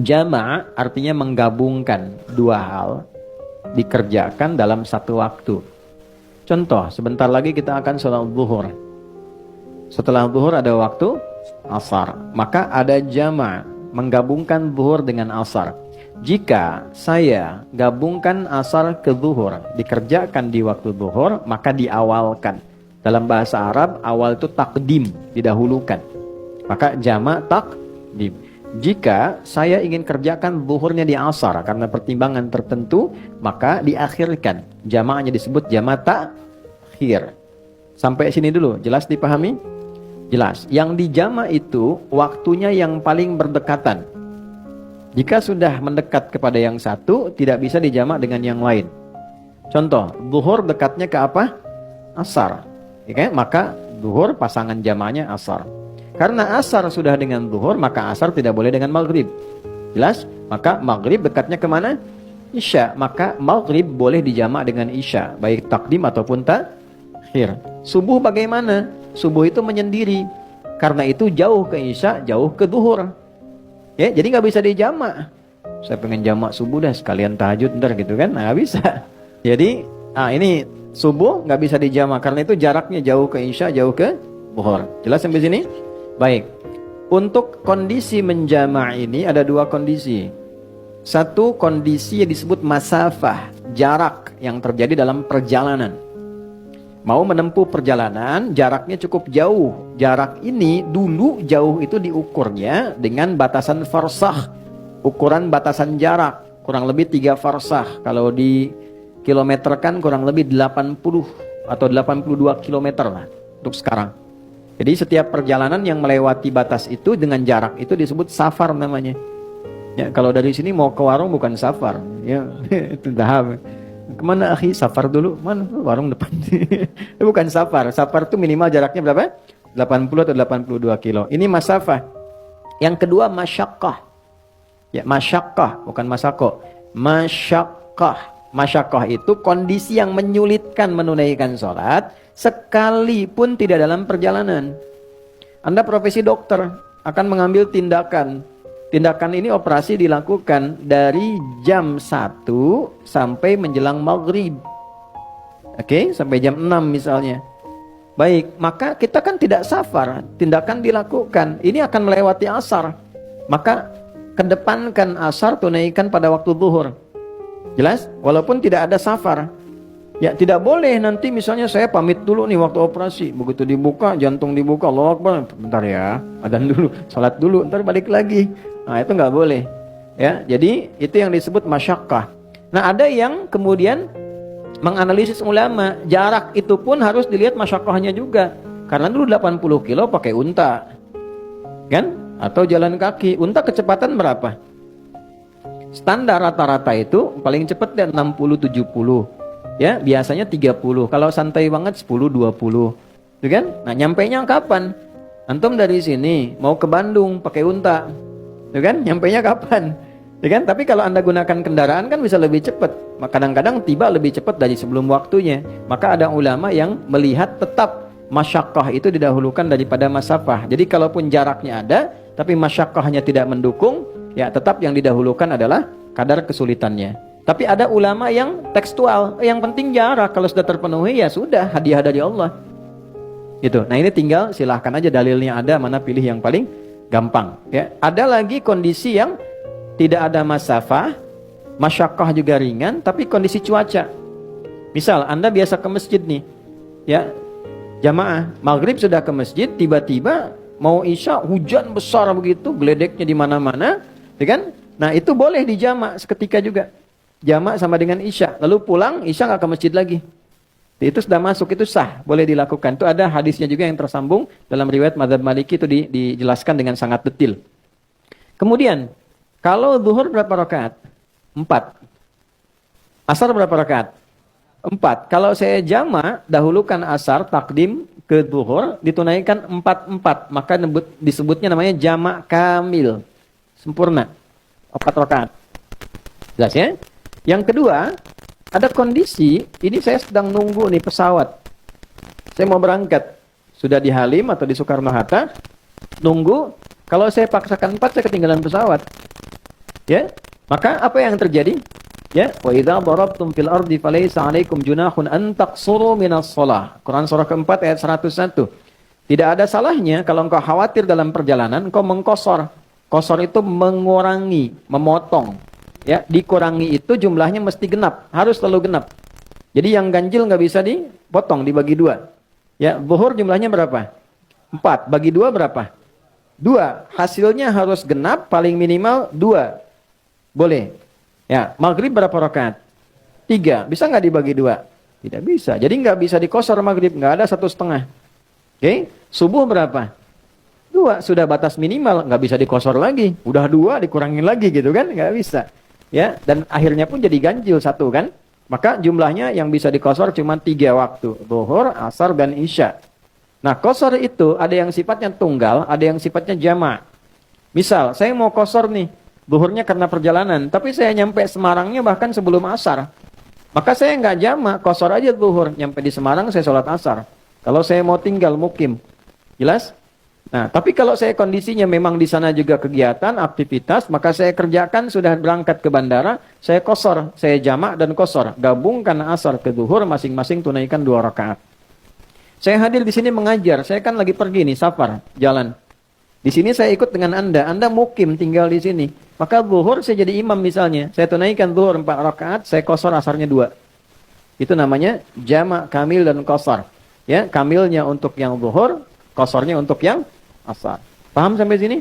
Jama' artinya menggabungkan dua hal dikerjakan dalam satu waktu. Contoh, sebentar lagi kita akan sholat zuhur. Setelah zuhur ada waktu asar, maka ada jama' menggabungkan zuhur dengan asar. Jika saya gabungkan asar ke zuhur, dikerjakan di waktu zuhur, maka diawalkan. Dalam bahasa Arab, awal itu takdim, didahulukan. Maka jama' takdim. Jika saya ingin kerjakan zuhurnya di asar karena pertimbangan tertentu, maka diakhirkan. Jama'nya disebut jama' takhir. Sampai sini dulu, jelas dipahami? Jelas. Yang dijama' itu waktunya yang paling berdekatan. Jika sudah mendekat kepada yang satu, tidak bisa dijama' dengan yang lain. Contoh, zuhur dekatnya ke apa? Asar. Oke, maka zuhur pasangan jama'nya asar. Karena asar sudah dengan zuhur, maka asar tidak boleh dengan maghrib. Jelas? Maka maghrib dekatnya kemana? Isya. Maka maghrib boleh dijama' dengan isya, baik takdim ataupun takhir. Subuh bagaimana? Subuh itu menyendiri. Karena itu jauh ke isya, jauh ke zuhur. Ya, jadi nggak bisa dijama'. Saya pengen jama' subuh dah sekalian tahajud ntar gitu kan? Nah, nggak bisa. Jadi, ini subuh nggak bisa dijama' karena itu jaraknya jauh ke isya, jauh ke zuhur. Jelas sampai sini? Baik. Untuk kondisi menjama' ini ada dua kondisi. Satu kondisi yang disebut masafah, jarak yang terjadi dalam perjalanan. Mau menempuh perjalanan, jaraknya cukup jauh. Jarak ini dulu jauh itu diukurnya dengan batasan farsakh. Ukuran batasan jarak, kurang lebih 3 farsakh. Kalau di kilometerkan kurang lebih 80 atau 82 kilometer lah untuk sekarang. Jadi setiap perjalanan yang melewati batas itu dengan jarak itu disebut safar namanya. Ya, kalau dari sini mau ke warung bukan safar. Ya, itu tahap. Kemana akhi? Safar dulu. Mana? Warung depan. Itu bukan safar. Safar itu minimal jaraknya berapa? 80 atau 82 kilo. Ini masafah. Yang kedua masyaqqah. Ya, masyaqqah bukan masako. Masyaqqah. Masyaqqah itu kondisi yang menyulitkan menunaikan sholat sekalipun tidak dalam perjalanan. Anda profesi dokter akan mengambil tindakan. Tindakan ini operasi dilakukan dari jam 1 sampai menjelang maghrib. Oke, sampai jam 6 misalnya. Baik, maka kita kan tidak safar. Tindakan dilakukan. Ini akan melewati asar. Maka kedepankan asar, tunaikan pada waktu zuhur. Jelas? Walaupun tidak ada safar. Ya, tidak boleh nanti misalnya saya pamit dulu nih waktu operasi. Begitu dibuka, jantung dibuka, Allahu Akbar. Bentar ya, adzan dulu, salat dulu, ntar balik lagi. Nah, itu nggak boleh. Ya, jadi itu yang disebut masyaqqah. Nah, ada yang kemudian menganalisis ulama, jarak itu pun harus dilihat masyaqqahnya juga. Karena dulu 80 kilo pakai unta. Kan? Atau jalan kaki. Unta kecepatan berapa? Standar rata-rata itu paling cepat dan 60-70. Ya, biasanya 30. Kalau santai banget 10-20. Gitu kan? Nah, nyampainya kapan? Antum dari sini mau ke Bandung pakai unta. Gitu kan? Nyampainya kapan? Gitu kan? Tapi kalau Anda gunakan kendaraan kan bisa lebih cepat. Kadang-kadang tiba lebih cepat dari sebelum waktunya. Maka ada ulama yang melihat tetap masyaqqah itu didahulukan daripada masafah. Jadi kalaupun jaraknya ada, tapi masyaqqahnya tidak mendukung, ya tetap yang didahulukan adalah kadar kesulitannya. Tapi ada ulama yang tekstual, yang penting jarak, kalau sudah terpenuhi ya sudah, hadiah dari Allah. Gitu. Nah, ini tinggal silahkan aja dalilnya ada, mana pilih yang paling gampang. Ya, ada lagi kondisi yang tidak ada masafah, masyaqqah juga ringan, tapi kondisi cuaca. Misal Anda biasa ke masjid nih, ya jamaah, maghrib sudah ke masjid, tiba-tiba mau isya hujan besar begitu, geledeknya di mana-mana, ya kan? Nah, itu boleh dijama' seketika juga. Jama' sama dengan isya, lalu pulang isya nggak ke masjid lagi. Itu sudah masuk, itu sah, boleh dilakukan. Itu ada hadisnya juga yang tersambung dalam riwayat Madzhab Maliki, itu dijelaskan dengan sangat detail. Kemudian, kalau zuhur berapa rakaat? 4. Asar berapa rakaat? 4. Kalau saya jama', dahulukan asar, takdim ke zuhur, ditunaikan 4-4. Maka disebutnya namanya jama' kamil. Sempurna. 4 rakaat. Jelas ya? Yang kedua, ada kondisi, ini saya sedang nunggu nih pesawat. Saya mau berangkat. Sudah di Halim atau di Soekarno-Hatta, nunggu. Kalau saya paksakan 4, saya ketinggalan pesawat. Ya, maka apa yang terjadi? Ya, wa idza darabtum fil ardi falaysa 'alaikum junahun an taqsuru minas shalah. Quran surah keempat ayat 101. Tidak ada salahnya kalau engkau khawatir dalam perjalanan engkau mengkosor. Kosor itu mengurangi, memotong. Ya, dikurangi itu jumlahnya mesti genap, harus selalu genap. Jadi yang ganjil nggak bisa dipotong, dibagi dua. Ya, zuhur jumlahnya berapa? 4. Bagi 2 berapa? 2. Hasilnya harus genap, paling minimal 2. Boleh. Ya, maghrib berapa rakaat? 3. Bisa nggak dibagi 2? Tidak bisa. Jadi nggak bisa dikosor maghrib, nggak ada 1,5. Oke? Subuh berapa? 2. Sudah batas minimal, nggak bisa dikosor lagi. Udah 2 dikurangin lagi gitu kan? Nggak bisa. Ya, dan akhirnya pun jadi ganjil 1 kan? Maka jumlahnya yang bisa dikosor cuma 3 waktu. Zuhur, asar, dan isya. Nah, kosor itu ada yang sifatnya tunggal, ada yang sifatnya jama'. Misal, saya mau kosor nih, zuhurnya karena perjalanan, tapi saya nyampe Semarangnya bahkan sebelum asar. Maka saya nggak jama', kosor aja zuhur. Nyampe di Semarang, saya sholat asar. Kalau saya mau tinggal mukim. Jelas? Nah, tapi kalau saya kondisinya memang di sana juga kegiatan, aktivitas, maka saya kerjakan sudah berangkat ke bandara, saya kosor, saya jamak dan kosor. Gabungkan asar ke zuhur, masing-masing tunaikan 2 rakaat. Saya hadir di sini mengajar, saya kan lagi pergi nih, safar, jalan. Di sini saya ikut dengan Anda mukim tinggal di sini. Maka zuhur saya jadi imam misalnya, saya tunaikan zuhur 4 rakaat, saya kosor asarnya 2. Itu namanya jamak, kamil, dan kosor. Ya, kamilnya untuk yang zuhur, kosornya untuk yang asar. Paham sampai sini?